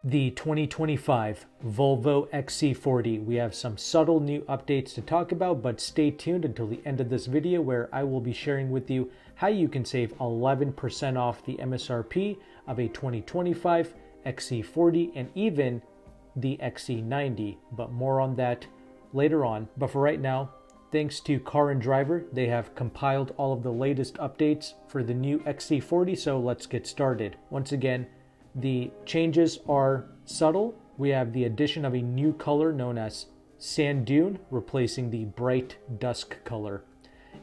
The 2025 Volvo XC40. We have some subtle new updates to talk about, but stay tuned until the end of this video where I will be sharing with you how you can save 11% off the MSRP of a 2025 XC40 and even the XC90, but more on that later on. But for right now, thanks to Car and Driver, they have compiled all of the latest updates for the new XC40, so let's get started. Once again, the changes are subtle. We have the addition of a new color known as Sand Dune, replacing the bright dusk color.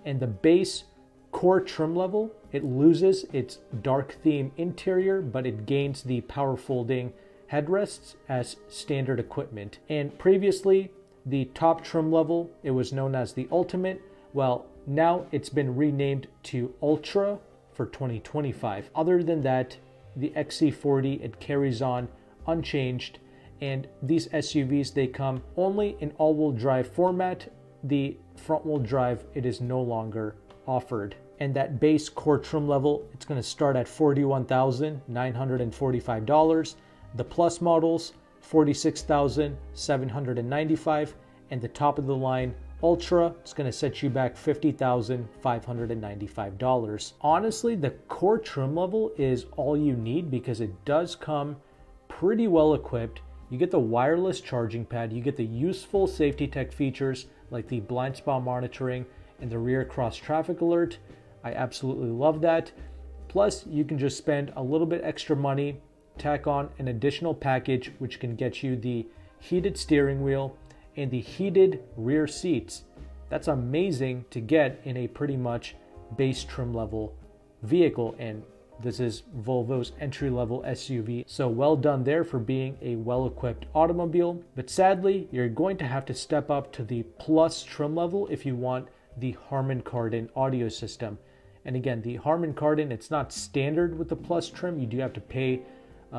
And the base core trim level, it loses its dark theme interior, but it gains the power folding headrests as standard equipment. And previously, the top trim level, it was known as the Ultimate. Well, now it's been renamed to Ultra for 2025. Other than that, the XC40, it carries on unchanged, and these SUVs, they come only in all-wheel drive format. The front-wheel drive, it is no longer offered. And that base core trim level, it's going to start at $41,945. The Plus models, $46,795, and the top of the line Ultra, it's going to set you back $50,595. Honestly, the core trim level is all you need because it does come pretty well equipped. You get the wireless charging pad, you get the useful safety tech features like the blind spot monitoring and the rear cross traffic alert. I absolutely love that. Plus, you can just spend a little bit extra money, tack on an additional package which can get you the heated steering wheel and the heated rear seats. That's amazing to get in a pretty much base trim level vehicle, and this is Volvo's entry-level SUV, so well done there for being a well-equipped automobile. But sadly, you're going to have to step up to the Plus trim level if you want the Harman Kardon audio system. And again, the Harman Kardon, it's not standard with the Plus trim. You do have to pay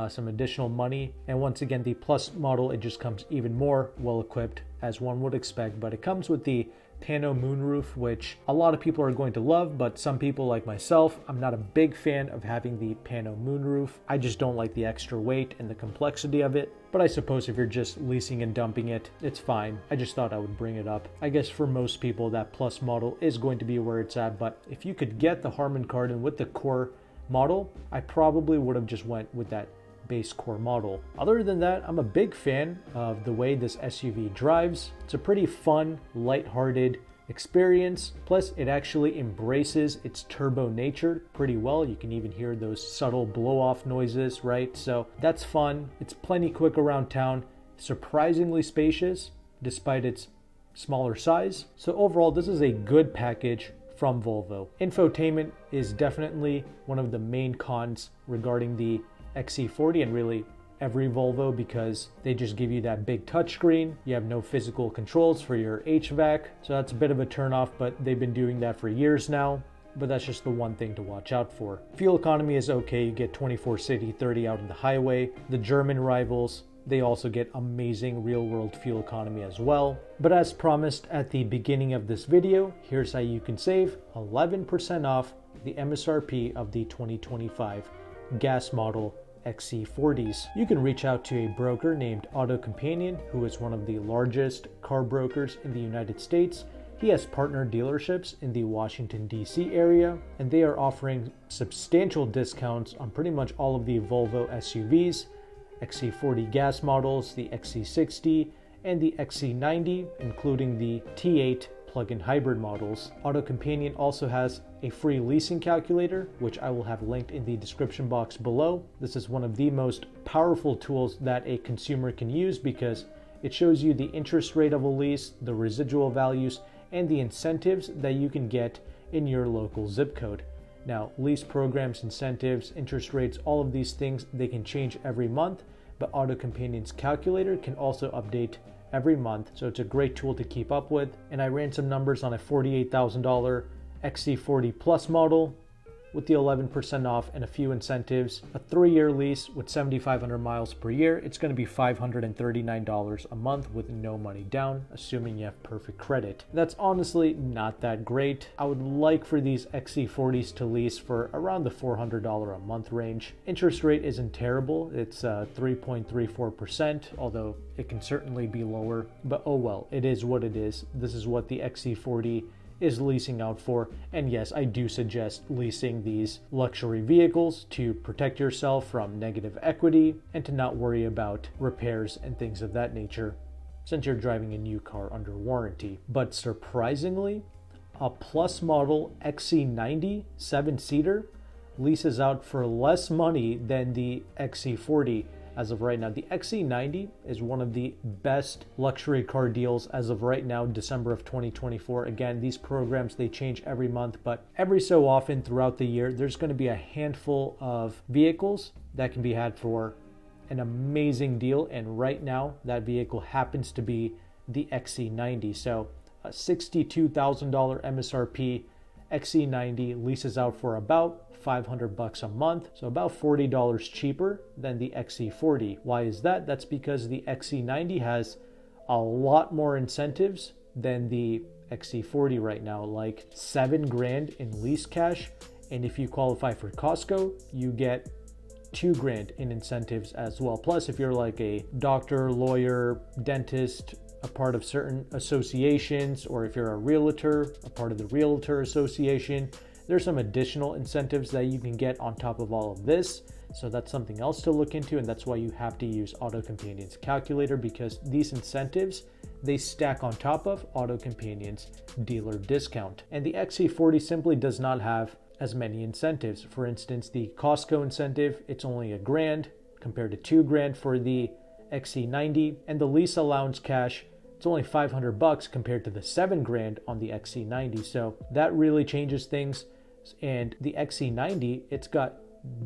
some additional money, and once again, the Plus model, it just comes even more well equipped as one would expect. But it comes with the pano moonroof, which a lot of people are going to love, but some people like myself, I'm not a big fan of having the pano moonroof. I just don't like the extra weight and the complexity of it. But I suppose if you're just leasing and dumping it, it's fine. I just thought I would bring it up. I guess for most people, that Plus model is going to be where it's at, but if you could get the Harman Kardon with the core model, I probably would have just went with that base core model. Other than that, I'm a big fan of the way this SUV drives. It's a pretty fun, lighthearted experience. Plus, it actually embraces its turbo nature pretty well. You can even hear those subtle blow-off noises, right? So that's fun. It's plenty quick around town, surprisingly spacious despite its smaller size. So overall, this is a good package from Volvo. Infotainment is definitely one of the main cons regarding the XC40 and really every Volvo, because they just give you that big touchscreen. You have no physical controls for your HVAC, so that's a bit of a turnoff, but they've been doing that for years now. But that's just the one thing to watch out for. Fuel economy is okay. You get 24 city, 30 out on the highway. The German rivals, they also get amazing real-world fuel economy as well. But as promised at the beginning of this video, here's how you can save 11% off the MSRP of the 2025 gas model XC40s. You can reach out to a broker named AutoCompanion, who is one of the largest car brokers in the United States. He has partner dealerships in the Washington, D.C. area, and they are offering substantial discounts on pretty much all of the Volvo SUVs, XC40 gas models, the XC60, and the XC90, including the T8 plug-in hybrid models. AutoCompanion also has a free leasing calculator, which I will have linked in the description box below. This is one of the most powerful tools that a consumer can use because it shows you the interest rate of a lease, the residual values, and the incentives that you can get in your local zip code. Now, lease programs, incentives, interest rates, all of these things, they can change every month, but AutoCompanion's calculator can also update every month, so it's a great tool to keep up with. And I ran some numbers on a $48,000 XC40 Plus model. with the 11% off and a few incentives, a 3-year lease with 7,500 miles per year, it's going to be $539 a month with no money down, assuming you have perfect credit. That's honestly not that great. I would like for these XC40s to lease for around the $400 a month range. Interest rate isn't terrible. It's 3.34%, although it can certainly be lower, but oh well, it is what it is. This is what the XC40 is leasing out for. And yes, I do suggest leasing these luxury vehicles to protect yourself from negative equity and to not worry about repairs and things of that nature since you're driving a new car under warranty. But surprisingly, a Plus model XC90 7-seater leases out for less money than the XC40 as of right now. The XC90 is one of the best luxury car deals as of right now, December of 2024. Again, these programs, they change every month, but every so often throughout the year, there's going to be a handful of vehicles that can be had for an amazing deal. And right now, that vehicle happens to be the XC90. So a $62,000 MSRP XC90 leases out for about $500 a month, so about $40 cheaper than the XC40. Why is that? That's because the XC90 has a lot more incentives than the XC40 right now, like $7,000 in lease cash, and if you qualify for Costco, you get $2,000 in incentives as well. Plus, if you're like a doctor, lawyer, dentist, a part of certain associations, or if you're a realtor, a part of the realtor association, there's some additional incentives that you can get on top of all of this. So that's something else to look into, and that's why you have to use AutoCompanion's calculator, because these incentives, they stack on top of AutoCompanion's dealer discount. And the XC40 simply does not have as many incentives. For instance, the Costco incentive, it's only $1,000 compared to $2,000 for the XC90, and the lease allowance cash, it's only $500 compared to the $7,000 on the XC90. So that really changes things. And the XC90, it's got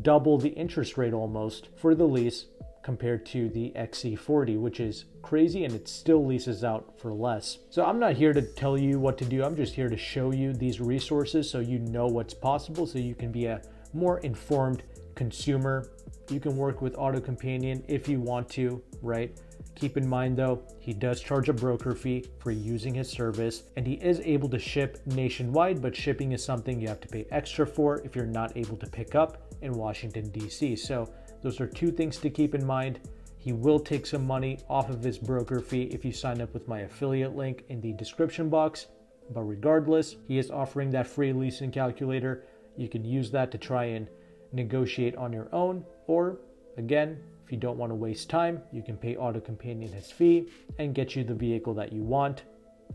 double the interest rate almost for the lease compared to the XC40, which is crazy, and it still leases out for less. So I'm not here to tell you what to do. I'm just here to show you these resources so you know what's possible, so you can be a more informed consumer. You can work with AutoCompanion if you want to, right? Keep in mind though, he does charge a broker fee for using his service, and he is able to ship nationwide, but shipping is something you have to pay extra for if you're not able to pick up in Washington, D.C. So those are two things to keep in mind. He will take some money off of his broker fee if you sign up with my affiliate link in the description box. But regardless, he is offering that free leasing calculator. You can use that to try and negotiate on your own, or again, if you don't want to waste time, you can pay AutoCompanion his fee and get you the vehicle that you want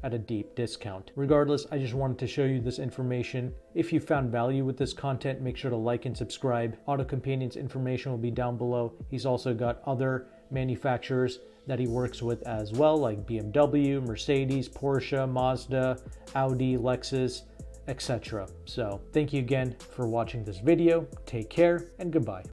at a deep discount. Regardless, I just wanted to show you this information. If you found value with this content, make sure to like and subscribe. AutoCompanion's information will be down below. He's also got other manufacturers that he works with as well, like BMW, Mercedes, Porsche, Mazda, Audi, Lexus, etc. So thank you again for watching this video. Take care and goodbye.